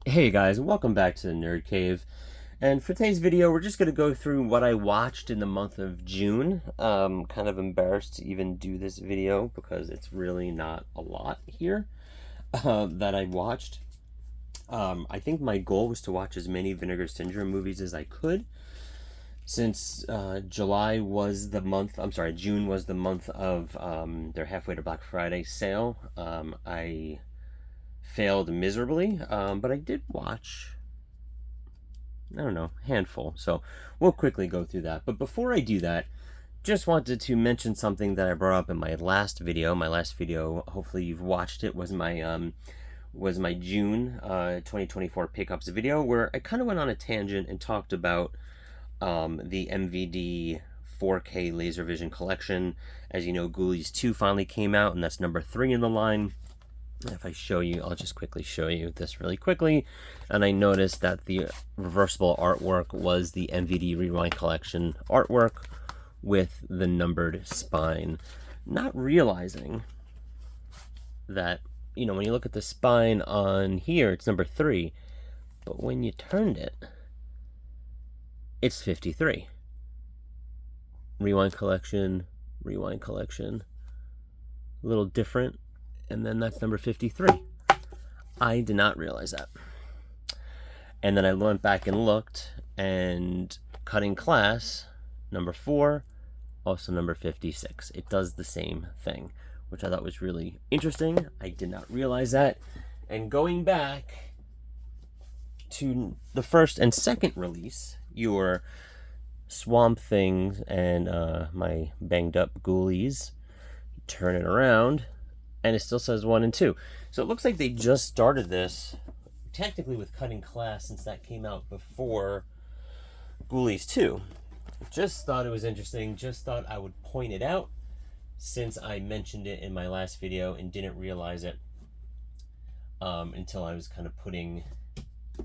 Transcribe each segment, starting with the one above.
Hey guys, welcome back to the Nerd Cave. And for today's video, we're just going to go through what I watched in the month of June. Kind of embarrassed to even do this video because it's really not a lot here that I watched. I think my goal was to watch as many Vinegar Syndrome movies as I could. Since July was the month, I'm sorry, June was the month of their halfway to Black Friday sale. I failed miserably, but I did watch, I don't know, handful. So we'll quickly go through that. But before I do that, just wanted to mention something that I brought up in my last video. My last video, hopefully you've watched it, was my June 2024 pickups video, where I kind of went on a tangent and talked about the MVD 4K LaserVision collection. As you know, Ghoulies 2 finally came out, and that's number 3 in the line. If I show you, I'll just quickly show you this really quickly. And I noticed that the reversible artwork was the MVD Rewind Collection artwork with the numbered spine. Not realizing that, when you look at the spine on here, it's number 3. But when you turned it, it's 53. Rewind Collection, Rewind Collection. A little different. And then that's number 53. I did not realize that. And then I went back and looked, and Cutting Class, number 4, also number 56. It does the same thing, which I thought was really interesting. I did not realize that. And going back to the first and second release, your Swamp Things and my banged up Ghoulies, turn it around, and it still says 1 and 2. So it looks like they just started this, technically with Cutting Class, since that came out before Ghoulies 2. Just thought it was interesting. Just thought I would point it out, since I mentioned it in my last video and didn't realize it until I was kind of putting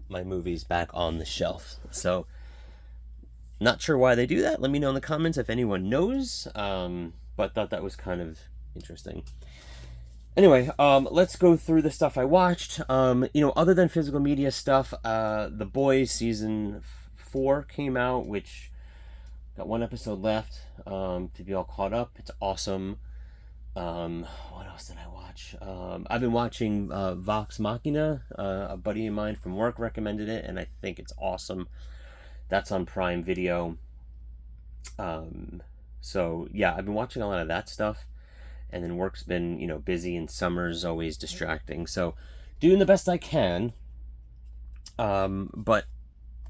my movies back on the shelf. So, not sure why they do that. Let me know in the comments if anyone knows. But thought that was kind of interesting. Anyway, let's go through the stuff I watched. Other than physical media stuff, The Boys season 4 came out, which got 1 episode left to be all caught up. It's awesome. What else did I watch? I've been watching Vox Machina. A buddy of mine from work recommended it, and I think it's awesome. That's on Prime Video. So yeah, I've been watching a lot of that stuff. And then work's been, busy, and summer's always distracting. So doing the best I can. But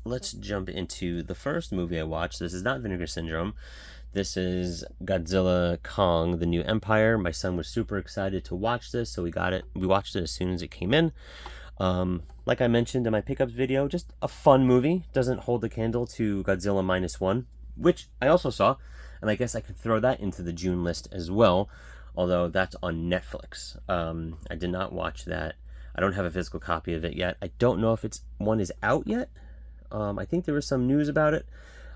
let's jump into the first movie I watched. This is not Vinegar Syndrome. This is Godzilla Kong, The New Empire. My son was super excited to watch this, so we got it. We watched it as soon as it came in. Like I mentioned in my pickups video, just a fun movie. Doesn't hold a candle to Godzilla -1, which I also saw. And I guess I could throw that into the June list as well. Although that's on Netflix. I did not watch that. I don't have a physical copy of it yet. I don't know if one is out yet. I think there was some news about it.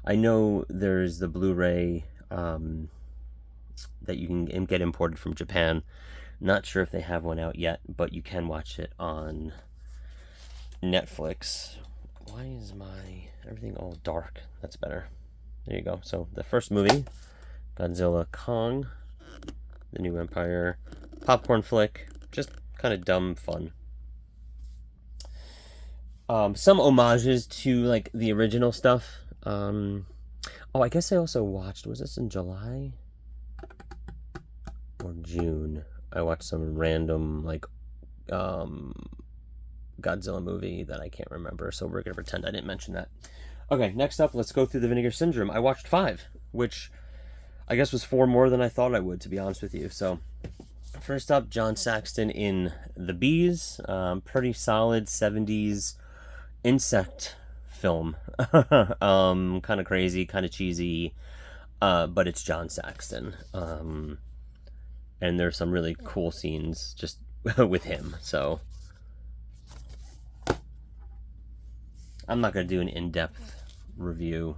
I know there's the Blu-ray that you can get imported from Japan. Not sure if they have one out yet, but you can watch it on Netflix. Why is my everything all dark? That's better. There you go. So the first movie, Godzilla Kong, The New Empire, popcorn flick, just kind of dumb fun. Some homages to like the original stuff. I guess I also watched, was this in July or June? I watched some random Godzilla movie that I can't remember, so we're gonna pretend I didn't mention that. Okay, next up, let's go through the Vinegar Syndrome. I watched 5, which I guess was 4 more than I thought I would, to be honest with you. So, first up, John Saxon in The Bees. Pretty solid 70s insect film. Kind of crazy, kind of cheesy, but it's John Saxon. And there's some really cool scenes just with him. So, I'm not going to do an in-depth review.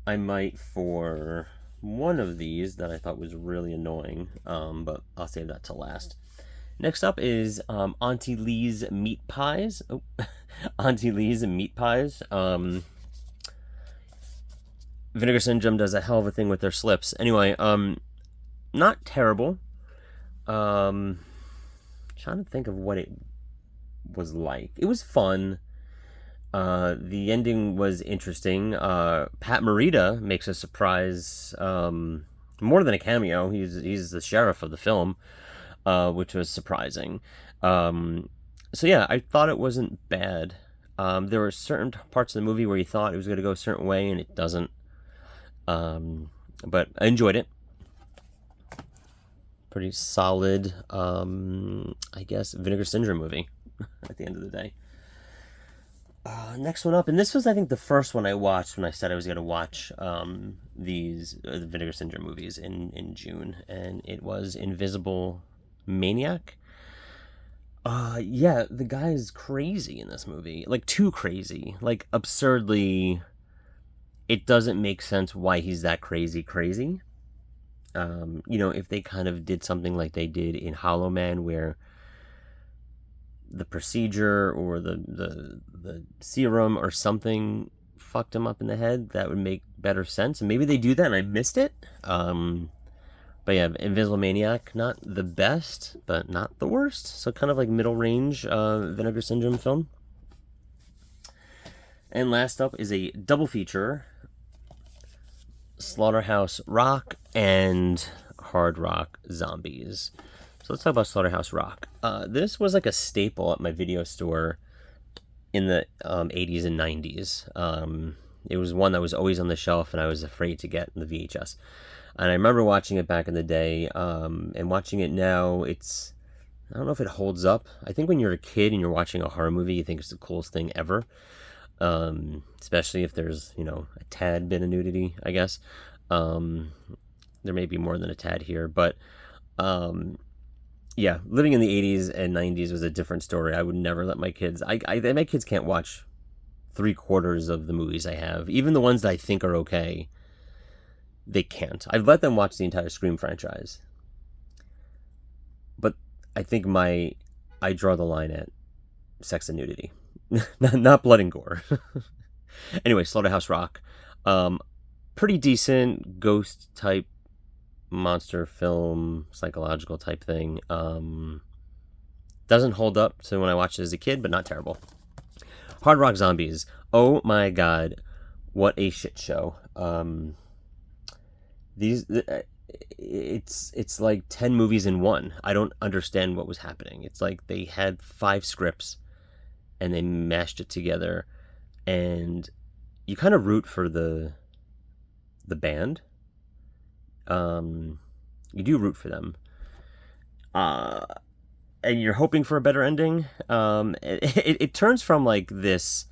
I might for one of these that I thought was really annoying, but I'll save that to last. Next up is Auntie Lee's Meat Pies. Oh, Auntie Lee's Meat Pies. Vinegar Syndrome does a hell of a thing with their slips. Anyway, not terrible. Trying to think of what it was like. It was fun. The ending was interesting. Pat Morita makes a surprise, more than a cameo. He's the sheriff of the film, which was surprising. So yeah, I thought it wasn't bad. There were certain parts of the movie where you thought it was going to go a certain way, and it doesn't. But I enjoyed it. Pretty solid, I guess, Vinegar Syndrome movie at the end of the day. Next one up, and this was, I think, the first one I watched when I said I was going to watch these Vinegar Syndrome movies in June, and it was Invisible Maniac. Yeah, the guy is crazy in this movie. Like, too crazy. Like, absurdly, it doesn't make sense why he's that crazy. If they kind of did something like they did in Hollow Man, where the procedure or the serum or something fucked him up in the head, that would make better sense. And maybe they do that and I missed it. But yeah, Invisible Maniac, not the best, but not the worst. So kind of like middle range Vinegar Syndrome film. And last up is a double feature: Slaughterhouse Rock and Hard Rock Zombies. So let's talk about Slaughterhouse Rock. This was like a staple at my video store in the 80s and 90s. It was one that was always on the shelf, and I was afraid to get the VHS. And I remember watching it back in the day, and watching it now, I don't know if it holds up. I think when you're a kid and you're watching a horror movie, you think it's the coolest thing ever. Especially if there's, a tad bit of nudity, I guess. There may be more than a tad here, but yeah, living in the 80s and 90s was a different story. I would never let my kids, my kids can't watch 3/4 of the movies I have. Even the ones that I think are okay, they can't. I've let them watch the entire Scream franchise. But I think I draw the line at sex and nudity. Not blood and gore. Anyway, Slaughterhouse Rock. Pretty decent ghost type monster film, psychological type thing. Doesn't hold up to when I watched it as a kid, but not terrible. Hard Rock Zombies. Oh my god, what a shit show. It's like 10 movies in one. I don't understand what was happening. It's like they had 5 scripts and they mashed it together, and you kind of root for the band. You do root for them, and you're hoping for a better ending. It turns from like this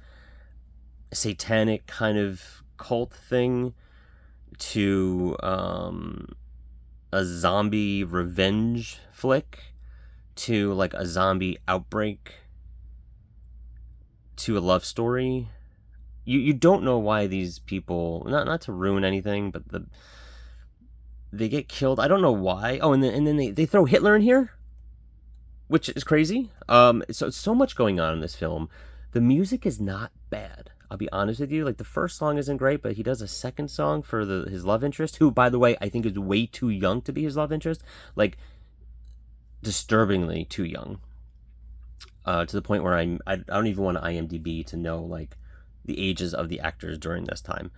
satanic kind of cult thing to a zombie revenge flick, to like a zombie outbreak, to a love story. You don't know why these people, not to ruin anything, but they get killed. I don't know why. Oh, and then they throw Hitler in here, which is crazy. So much going on in this film. The music is not bad. I'll be honest with you. Like, the first song isn't great, but he does a second song for his love interest, who, by the way, I think is way too young to be his love interest. Like, disturbingly too young. To the point where I don't even want IMDb to know like the ages of the actors during this time.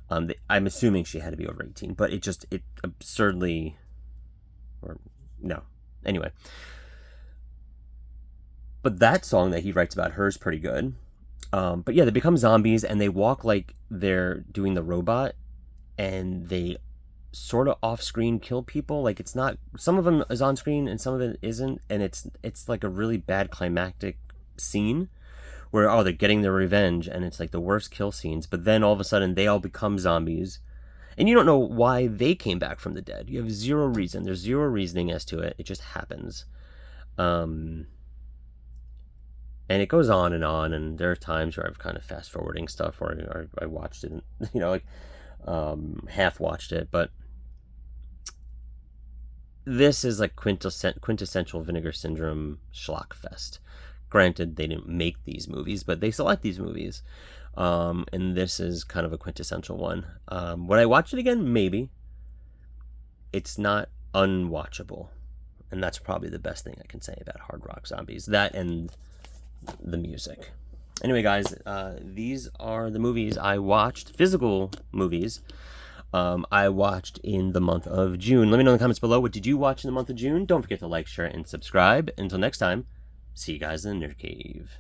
I'm assuming she had to be over 18, but it absurdly, or no. Anyway, but that song that he writes about her is pretty good. But yeah, they become zombies and they walk like they're doing the robot, and they sort of off-screen kill people. Like, it's not, some of them is on screen and some of it isn't, and it's like a really bad climactic scene where they're getting their revenge, and it's like the worst kill scenes, but then all of a sudden they all become zombies and you don't know why they came back from the dead. You have zero reason. There's zero reasoning as to it. It just happens. And it goes on, and there are times where I've kind of fast forwarding stuff, or I watched it and, half watched it, but this is like quintessential Vinegar Syndrome schlock fest. Granted, they didn't make these movies, but they select these movies. And this is kind of a quintessential one. Would I watch it again? Maybe. It's not unwatchable. And that's probably the best thing I can say about Hard Rock Zombies. That and the music. Anyway, guys, these are the movies I watched, physical movies, I watched in the month of June. Let me know in the comments below, what did you watch in the month of June? Don't forget to like, share, and subscribe. Until next time, see you guys in the Nerd Cave.